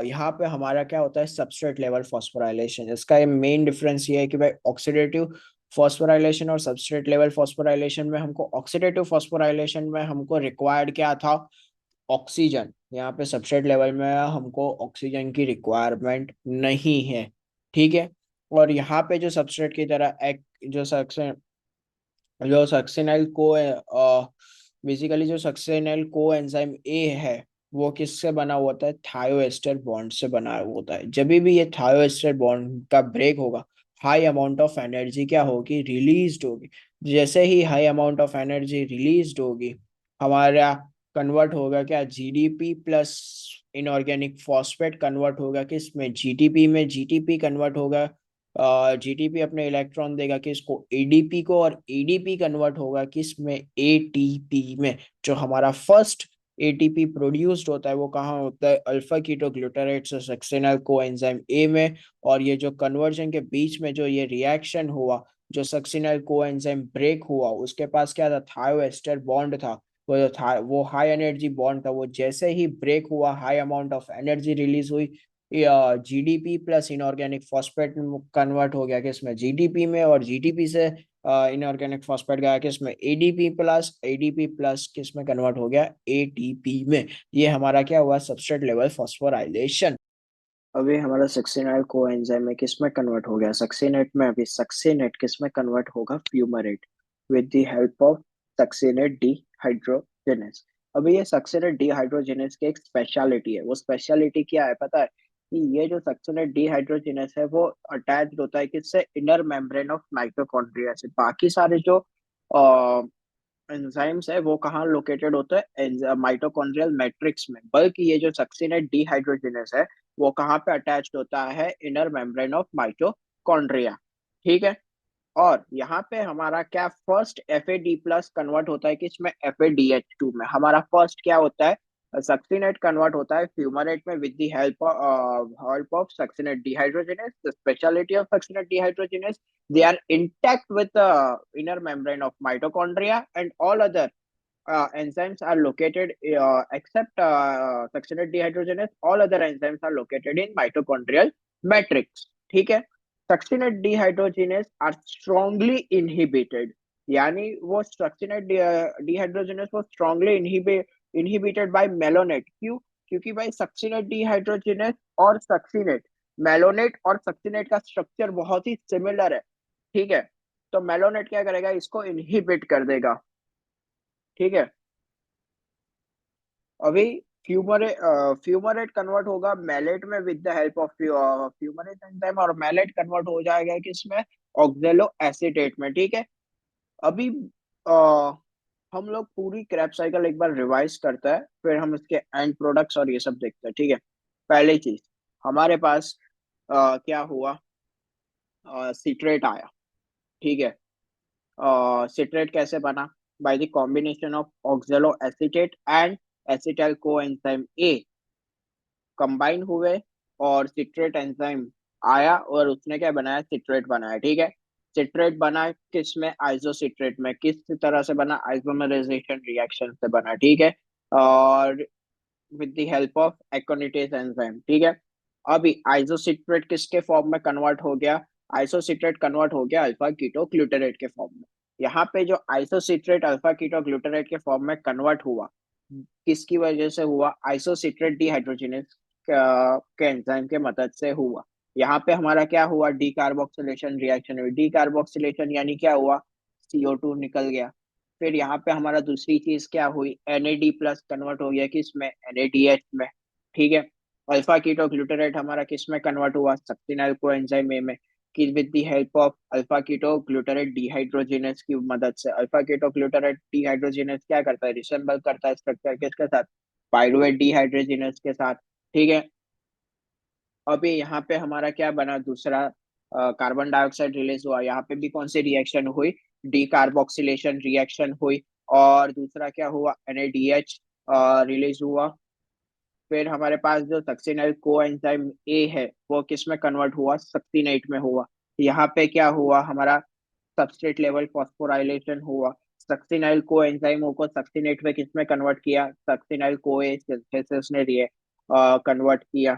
यहाँ पे हमारा क्या होता है, सबस्ट्रेट लेवल फॉस्फोराइलेशन। इसका ये मेन डिफरेंस ये है कि भाई ऑक्सीडेटिव फॉस्फोराइलेशन और सबस्ट्रेट लेवल फॉस्फोराइलेशन में हमको, ऑक्सीडेटिव फॉस्फोराइलेशन में हमको रिक्वायर्ड क्या था, ऑक्सीजन। यहाँ पे सबस्ट्रेट लेवल में हमको ऑक्सीजन की रिक्वायरमेंट नहीं है। ठीक है, और यहाँ पे जो सबस्ट्रेट की तरह एक जो सक्सिनाइल को बेसिकली जो सक्सिनाइल को एंजाइम ए है वो किससे बना हुआ होता है, थायोएस्टर बॉन्ड से बना हुआ होता है। जब भी ये थायोएस्टर बॉन्ड का ब्रेक होगा, हाई अमाउंट ऑफ एनर्जी क्या होगी, रिलीज होगी। जैसे ही high amount of energy release होगी, हमारा कन्वर्ट होगा क्या, GDP plus inorganic phosphate convert होगा किसमें, जीटीपी में। जीटीपी कन्वर्ट होगा, जीटीपी अपने इलेक्ट्रॉन देगा किसको, एडीपी को, और एडीपी कन्वर्ट होगा किसमें, एटीपी में। जो हमारा फर्स्ट एटीपी प्रोड्यूस्ड होता है वो कहाँ होता है, अल्फा कीटोग्लूटारेट से सक्सिनल कोएंजाइम ए में। और ये जो कन्वर्जन के बीच में जो ये रिएक्शन हुआ, जो सक्सिनल कोएंजाइम ब्रेक हुआ, उसके पास क्या था, थायोएस्टर बॉन्ड था। वो जो था वो हाई एनर्जी बॉन्ड था, वो जैसे ही ब्रेक हुआ, high amount of energy release हुई, GDP plus inorganic phosphate convert हो गया किसमें, जीडीपी में। और जीडीपी से इनऑर्गेनिक फॉस्फेट गया किसमें, एडीपी प्लस। एडीपी प्लस किसमें कन्वर्ट हो गया, एटीपी में। ये हमारा क्या हुआ, सबस्ट्रेट लेवल फॉस्फोराइलेशन। अभी हमारा सक्सिनाइल कोएंजाइम में किसमें कन्वर्ट हो गया, सक्सिनेट में। अभी सक्सिनेट किसमें कन्वर्ट होगा, fumarate, with the help of succinate dehydrogenase. अभी ये सक्सिनेट डीहाइड्रोजिनेस की एक स्पेशलिटी है। वो स्पेशलिटी क्या है पता है, कि ये जो सक्सिनेट डीहाइड्रोजिनेस है वो अटैच होता है किससे, इनर मेम्ब्रेन ऑफ माइटोकॉन्ड्रिया से। बाकी सारे जो एंजाइम्स है वो कहाँ लोकेटेड होते हैं, माइटोकॉन्ड्रियल मैट्रिक्स में, बल्कि ये जो सक्सिनेट डिहाइड्रोजिनेस है वो कहाँ पे अटैच्ड होता है, इनर मेम्ब्रेन ऑफ माइटोकॉन्ड्रिया। ठीक है। और यहाँ पे हमारा क्या फर्स्ट Fa D+ कन्वर्ट होता है किसमें, FADH2 में। हमारा फर्स्ट क्या होता है, सक्सिनेट कन्वर्ट होता है फ्यूमरेट में with the help of succinate dehydrogenase. The speciality of succinate dehydrogenase, they are intact with the inner membrane of mitochondria, and all other enzymes are located, except succinate dehydrogenase, all other enzymes are located in mitochondrial matrix। ठीक है। Succinate dehydrogenase are strongly inhibited, यानी वो सक्सिनेट डिहाइड्रोजिनेस वो स्ट्रांगली इनहिबिटेड बाय मेलोनेट। क्यों? क्योंकि भाई सक्सिनेट डिहाइड्रोजिनेस और सक्सिनेट, मेलोनेट और सक्सिनेट का स्ट्रक्चर बहुत ही सिमिलर है। ठीक है। तो मेलोनेट क्या करेगा, इसको इनहिबिट कर देगा। ठीक है। अभी फ्यूमरेट कन्वर्ट होगा मैलेट में with the help of fumarate enzyme, और मैलेट कन्वर्ट हो जाएगा किसमें, ऑक्जेलो एसीटेट में। ठीक है। अभी आ, हम लोग पूरी क्रैप साइकिल एक बार रिवाइज करते हैं, फिर हम इसके एंड प्रोडक्ट्स और ये सब देखते हैं। ठीक है। पहली चीज हमारे पास क्या हुआ, सिट्रेट आया। ठीक है। सिट्रेट कैसे बना, by the combination of ऑक्जेलो acetate and acetyl coenzyme A combine हुए, और सिट्रेट एंजाइम आया और उसने क्या बनाया, सिट्रेट बनाया। ठीक है। सिट्रेट बना किस में, आइसोसिट्रेट में। किस तरह से बना, आइसोमराइजेशन रिएक्शन से बना। ठीक है। और with the help of aconitase enzyme. ठीक है। अभी आइसोसिट्रेट किसके फॉर्म में कन्वर्ट हो गया, आइसोसिट्रेट कन्वर्ट हो गया अल्फा कीटो ग्लूटारेट के फॉर्म में। यहाँ पे जो आइसोसिट्रेट अल्फा कीटो ग्लूटारेट के फॉर्म में कन्वर्ट हुआ, किसकी वजह से हुआ, आइसोसिट्रेट डिहाइड्रोजिनेस के एंजाइम के मदद से हुआ। यहाँ पे हमारा क्या हुआ, डी कार्बोक्सिलेशन रिएक्शन हुई। डी कार्बोक्सिलेशन यानी क्या हुआ, CO2 निकल गया। फिर यहाँ पे हमारा दूसरी चीज क्या हुई, NAD+ कन्वर्ट हो गया किसमें, NADH में। ठीक है। अल्फा कीटो ग्लूटारेट हमारा किसमें कन्वर्ट हुआ, सक्सिनाइल कोएंजाइम ए में, कि with the help of alpha keto glutarate dehydrogenase की मदद से। अल्फा कीटो ग्लूटारेट डिहाइड्रोजिनेस क्या करता है, रिसेंबल करता है स्ट्रक्चर किसके साथ, पाइरुवेट डिहाइड्रोजिनेस के साथ। ठीक है। अभी यहाँ पे हमारा क्या बना, दूसरा कार्बन डाइऑक्साइड रिलीज हुआ। यहाँ पे भी कौन सी रिएक्शन हुई, डी कार्बोक्सिलेशन रिएक्शन हुई। और दूसरा क्या हुआ, NADH रिलीज हुआ। फिर हमारे पास जो सक्सिनाइल कोएंजाइम ए है वो किस में कन्वर्ट हुआ, सक्सिनेट में हुआ। यहाँ पे क्या हुआ हमारा, सबस्ट्रेट लेवल फॉस्फोराइलेशन हुआ। सक्सिनाइल कोएंजाइमों को सक्सिनेट में किस में कन्वर्ट किया, सक्सिनाइल कोए जैसे उसने कन्वर्ट किया।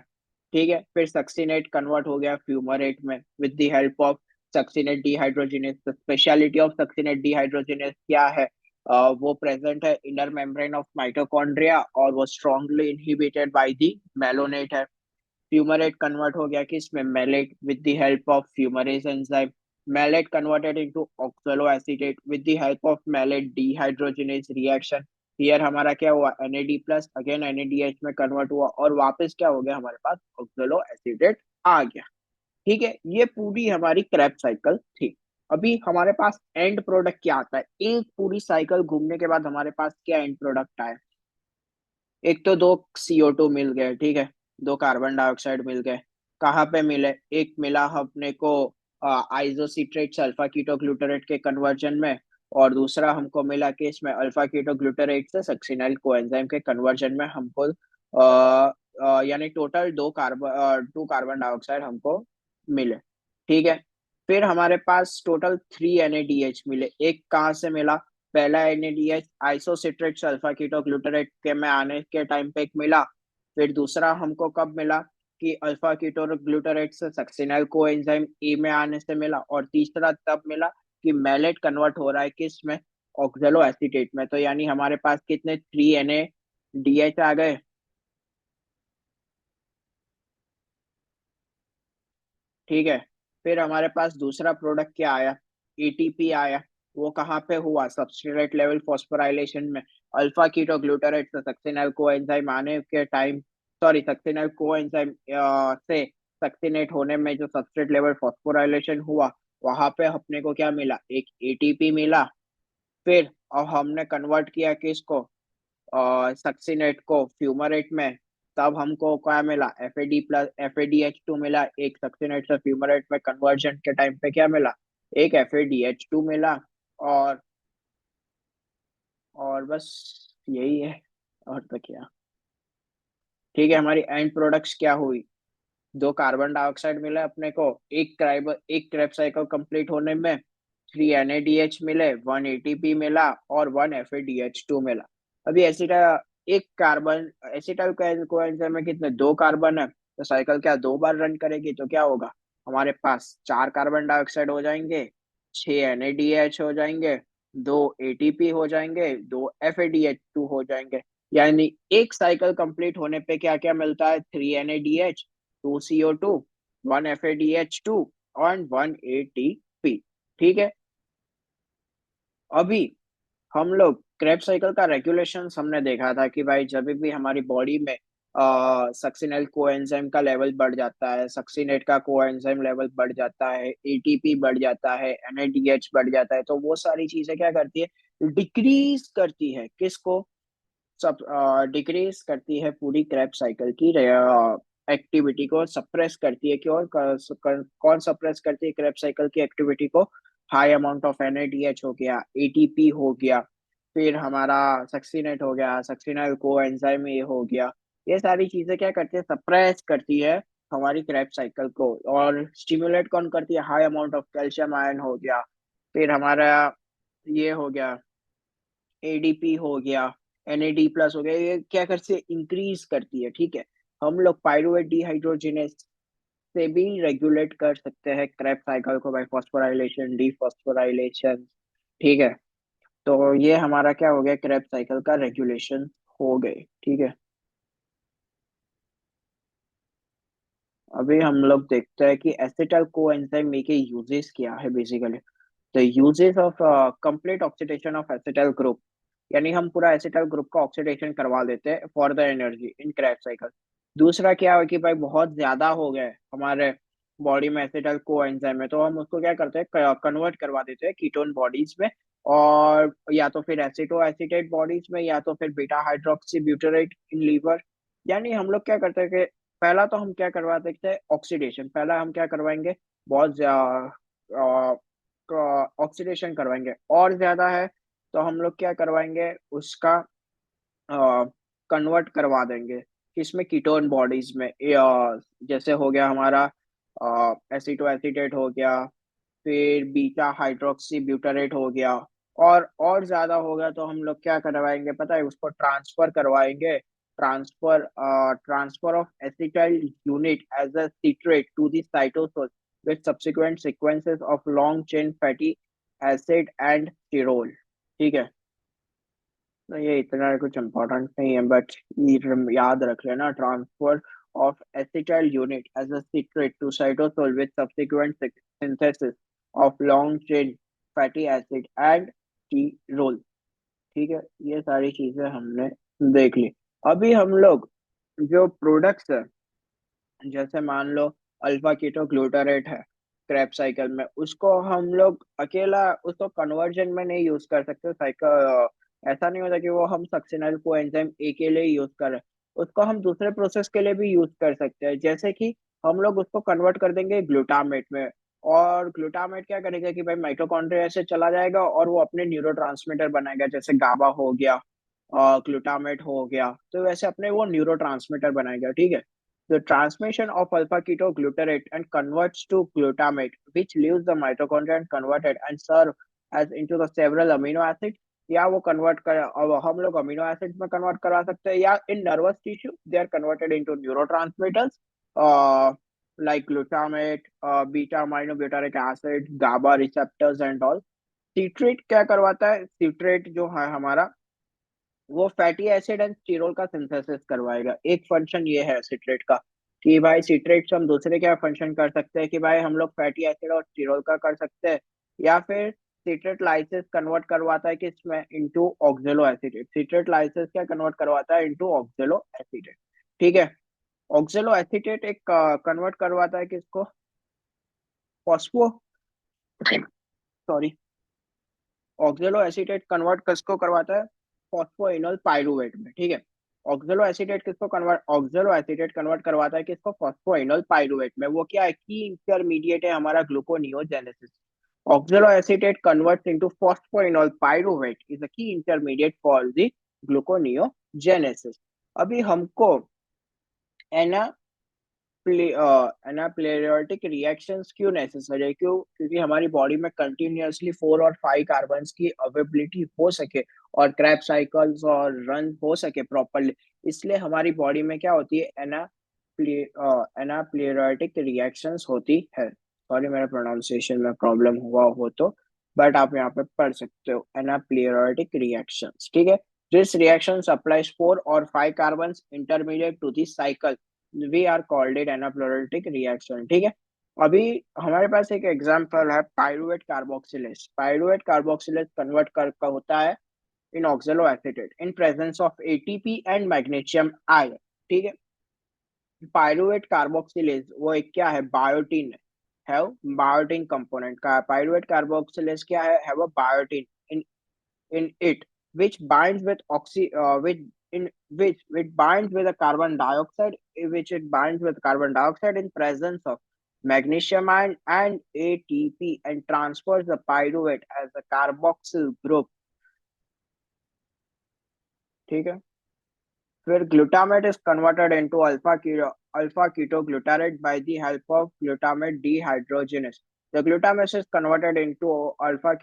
ठीक है। फिर सक्सिनेट कन्वर्ट हो गया फ्यूमरेट में with the help of succinate dehydrogenase. Speciality of succinate dehydrogenase क्या है, वो प्रेजेंट है इनर मेम्ब्रेन ऑफ माइटोकॉन्ड्रिया, और वो strongly inhibited by the malonate है। फ्यूमरेट कन्वर्ट हो गया किसमें, malate with the help of fumarase enzyme. Malate converted into oxaloacetate with the help of malate dehydrogenase reaction. Here हमारा क्या हुआ, NAD+ अगेन NADH में कन्वर्ट हुआ, और वापस क्या हो गया हमारे पास, ऑक्सैलोएसीटेट आ गया। ठीक है। ये पूरी हमारी क्रैप साइकिल थी। अभी हमारे पास एंड प्रोडक्ट क्या आता है, एक पूरी साइकिल घूमने के बाद हमारे पास क्या एंड प्रोडक्ट आया, एक तो दो CO2 मिल गए। ठीक है। दो कार्बन डाइऑक्साइड मिल गए। कहाँ पे मिले, एक मिला अपने को आइसोसिट्रेट अल्फा कीटो ग्लूटारेट के कन्वर्जन में, और दूसरा हमको मिला कि इसमें अल्फा कीटो ग्लूटारेट से सक्सिनाइल कोएंजाइम के कन्वर्जन में हमको यानी टोटल दो कार्बन डाइऑक्साइड हमको मिले। ठीक है। फिर हमारे पास टोटल 3 NADH मिले। एक कहाँ से मिला, पहला NADH isocitrate alpha keto glutarate के में आने के टाइम पे एक मिला। फिर दूसरा हमको कब मिला, कि अल्फा कीटो ग्लूटारेट से सक्सिनाइल कोएंजाइम ए में आने से मिला। और तीसरा तब मिला कि मैलेट कन्वर्ट हो रहा है किस में, ऑक्जेलो एसीटेट में। तो यानी हमारे पास कितने 3 NADH आ गए। ठीक है। फिर हमारे पास दूसरा प्रोडक्ट क्या आया, ATP आया। वो कहाँ पे हुआ, सबस्ट्रेट लेवल फॉस्फोराइलेशन में। अल्फा कीटो ग्लूटारेट से सक्सिनाइल कोएंजाइम आने के टाइम, सॉरी सक्सिनाइल कोएंजाइम से सक्सिनेट होने में जो सबस्ट्रेट लेवल फॉस्फोराइलेशन हुआ, वहां पे अपने को क्या मिला, एक ATP मिला। फिर अब हमने कन्वर्ट किया किसको, सक्सीनेट को फ्यूमरेट में। तब हमको क्या मिला, FAD+FADH2 मिला। एक सक्सीनेट से फ्यूमरेट में कन्वर्जन के टाइम पे क्या मिला, एक FADH2 मिला। और बस यही है, और तो क्या। ठीक है, हमारी एंड प्रोडक्ट्स क्या हुई, दो कार्बन डाइऑक्साइड मिले अपने को, एक क्रेब साइकिल कंप्लीट होने में, 3 NADH मिले, 1 ATP मिला, और 1 FADH2 मिला। अभी एसिटा एक कार्बन एसिटाइल कोएंजाइम में कितने, दो कार्बन है, तो साइकिल क्या दो बार रन करेगी, तो क्या होगा, हमारे पास 4 कार्बन डाइऑक्साइड हो जाएंगे, 6 NADH हो जाएंगे, 2 ATP हो जाएंगे, 2 FADH2 हो जाएंगे। यानी एक साइकिल कंप्लीट होने पे क्या क्या मिलता है, 3 NADH, 2 CO2, 1 FADH2 और 1 ATP। ठीक है, अभी हम लोग क्रेब साइकिल का रेगुलेशन हमने देखा था कि भाई जब भी हमारी बॉडी में सक्सिनेल कोएंजाइम का लेवल बढ़ जाता है, सक्सिनेट का कोएंजाइम लेवल बढ़ जाता है, एटीपी बढ़ जाता है, NADH बढ़ जाता है, तो वो सारी चीजें क्या करती है, डिक्रीज करती है किसको, सब डिक्रीज करती है पूरी क्रैप साइकिल की एक्टिविटी को, सप्रेस करती है कि, और कौन सप्रेस करती है क्रैप साइकिल की एक्टिविटी को, हाई अमाउंट ऑफ NADH हो गया, एटीपी हो गया, फिर हमारा सक्सीनेट हो गया, सक्सीनाइल को एंजाइम ये हो गया। ये सारी चीजें क्या करती है, सप्रेस करती है हमारी क्रैप साइकिल को। और स्टिमुलेट कौन करती है, high amount of calcium ion हो गया, फिर हमारा ये हो गया, ADP हो गया, NAD+ हो गया, ये क्या करती है, इंक्रीज करती है। ठीक है, हम लोग पायरुवेट डिहाइड्रोजिनेस से भी रेगुलेट कर सकते हैं क्रैप साइकिल को बाय फॉस्फोराइलेशन, डीफॉस्फोराइलेशन। ठीक है, तो ये हमारा क्या हो गया, क्रैप साइकिल का रेगुलेशन हो गए। ठीक है, अभी हम लोग देखते हैं कि एसिटाइल कोएंजाइम के यूजेस क्या है basically. The uses of complete oxidation of acetyl group, यानी हम पूरा एसिटाइल ग्रुप का ऑक्सीडेशन करवा देते हैं for the energy in Krebs cycle. दूसरा क्या है कि भाई बहुत ज्यादा हो गए हमारे बॉडी में एसिटाइल कोएंजाइम में, तो हम उसको क्या करते हैं, कन्वर्ट करवा देते हैं कीटोन बॉडीज में, और या तो फिर एसिटो एसिटेट बॉडीज में, या तो फिर beta hydroxy butyrate in liver. यानी हम लोग क्या करते हैं कि पहला तो हम क्या करवा देते हैं, ऑक्सीडेशन पहला हम क्या करवाएंगे, बहुत ऑक्सीडेशन करवाएंगे, और ज्यादा है तो हम लोग क्या करवाएंगे उसका कन्वर्ट करवा देंगे किसमें, कीटोन बॉडीज में, जैसे हो गया हमारा एसिटो एसिटेट हो गया, फिर बीटा हाइड्रोक्सी ब्यूटारेट हो गया, और ज्यादा हो गया तो हम लोग क्या करवाएंगे पता है, उसको ट्रांसफर करवाएंगे, transfer of acetyl unit as a citrate to the cytosol with subsequent sequences of long chain fatty acid and sterol। ठीक है, तो ये इतना कुछ इम्पोर्टेंट नहीं है, बट याद रख लेना, transfer of acetyl unit as a citrate to cytosol with subsequent synthesis of long chain fatty acid and sterol. ठीक है, ये सारी चीजें हमने देख ली। अभी हम लोग जो प्रोडक्ट्स है, जैसे मान लो अल्फा कीटो ग्लूटारेट है क्रैप साइकिल में, उसको हम लोग अकेला उसको कन्वर्जन में नहीं यूज कर सकते साइकिल, ऐसा नहीं होता कि वो हम सक्सेनाइल को एंजाइम ए के लिए यूज कर रहे हैं, उसको हम दूसरे प्रोसेस के लिए भी यूज कर सकते हैं। जैसे कि हम लोग उसको कन्वर्ट कर देंगे ग्लूटामेट में, और ग्लूटामेट क्या करेगा कि भाई माइटोकॉन्ड्रिया से चला जाएगा और वो अपने न्यूरोट्रांसमीटर बनाएगा, जैसे गाबा हो गया, ग्लूटामेट हो गया, तो वैसे अपने वो न्यूरोट्रांसमीटर बनाएगा। ठीक है, the transmission of alpha ketoglutarate and converts to glutamate, which leaves the mitochondria and converted and serve as into the several amino acid। या वो कन्वर्ट कर, अब हम लोग अमीनो एसिड में कन्वर्ट करा सकते हैं, या in nervous tissue they are converted into neurotransmitters like glutamate, beta amino butyric acid, GABA receptors and all. Citrate क्या करवाता है, सीट्रेट जो है हमारा वो फैटी एसिड एंड स्टीरोल का सिंथेसिस करवाएगा। एक फंक्शन ये है सिट्रेट का, कि भाई सिट्रेट से हम दूसरे क्या फंक्शन कर सकते हैं, कि भाई हम लोग फैटी एसिड और स्टीरोल का कर सकते हैं, या फिर सिट्रेट लाइसिस कन्वर्ट करवाता है कि इसमें इनटू ऑक्जेलो एसिटेट, सिट्रेट लाइसिस क्या कन्वर्ट करवाता है इनटू ऑक्जेलो एसिटेट। ठीक है, ऑक्जेलो एसिटेट एक कन्वर्ट करवाता है किसको, फॉस्फो, सॉरी, ऑक्जेलो एसीटेट कन्वर्ट किसको करवाता है, फॉस्फोइनोल पाइरुवेट में, ठीक है। ऑक्जेलो एसीटेट कन्वर्ट करवाता है किसको, फॉस्फोइनोल पाइरुवेट में। वो क्या है, की इंटरमीडिएट है हमारा gluconeogenesis. ऑक्जेलो acetate converts into phosphoenol pyruvate is a की इंटरमीडिएट फॉर द ग्लूकोनियोजेनेसिस। अभी हमको एना एनाप्लेरियोटिक रिएक्शंस क्यों नेसेसरी है, क्यों, क्योंकि हमारी बॉडी में कंटिन्यूअसली 4 और 5 कार्बन्स की अवेबिलिटी हो सके और क्रैब साइकिल्स और रन हो सके प्रॉपरली, इसलिए हमारी बॉडी में क्या होती है, एनाप्लेरियोटिक रिएक्शंस होती है। सॉरी मेरा प्रोनाउंसिएशन में प्रॉब्लम हुआ हो तो, बट आप यहाँ पे पढ़ सकते हो एनाप्लेरियोटिक रिएक्शंस, ठीक है। दिस रिएक्शन सप्लाइज 4 और 5 carbons intermediate to this cycle, we are called it anaplerotic reaction, ठीक है। अभी हमारे पास एक एग्जांपल है pyruvate carboxylase. Pyruvate carboxylase convert कर का होता है in oxaloacetate in presence of ATP and magnesium ion, ठीक है। पाइरुवेट कार्बोक्सिलेज वो एक क्या है, बायोटीन है, बायोटीन कंपोनेंट का। पाइरुवेट कार्बोक्सिलेज क्या है, have a biotin in it which binds with which binds with a carbon dioxide, which it binds with carbon dioxide in presence of magnesium ion and ATP and transfers the pyruvate as a carboxyl group, ठीक है। फिर glutamate is converted into alpha ketoglutarate by the help of glutamate dehydrogenase. The glutamate is converted into alpha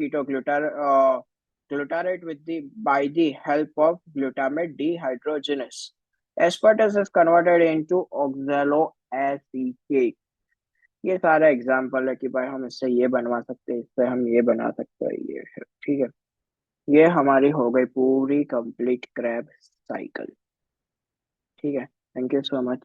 glutarate with the by the help of glutamate dehydrogenase. Aspartate is converted into oxaloacetate. ये सारा एग्जाम्पल है कि भाई हम इससे ये बनवा सकते हैं, इससे हम ये बना सकते हैं, ये है, ठीक है। ये हमारी हो गई पूरी कंप्लीट क्रैब साइकिल, ठीक है। Thank you so much.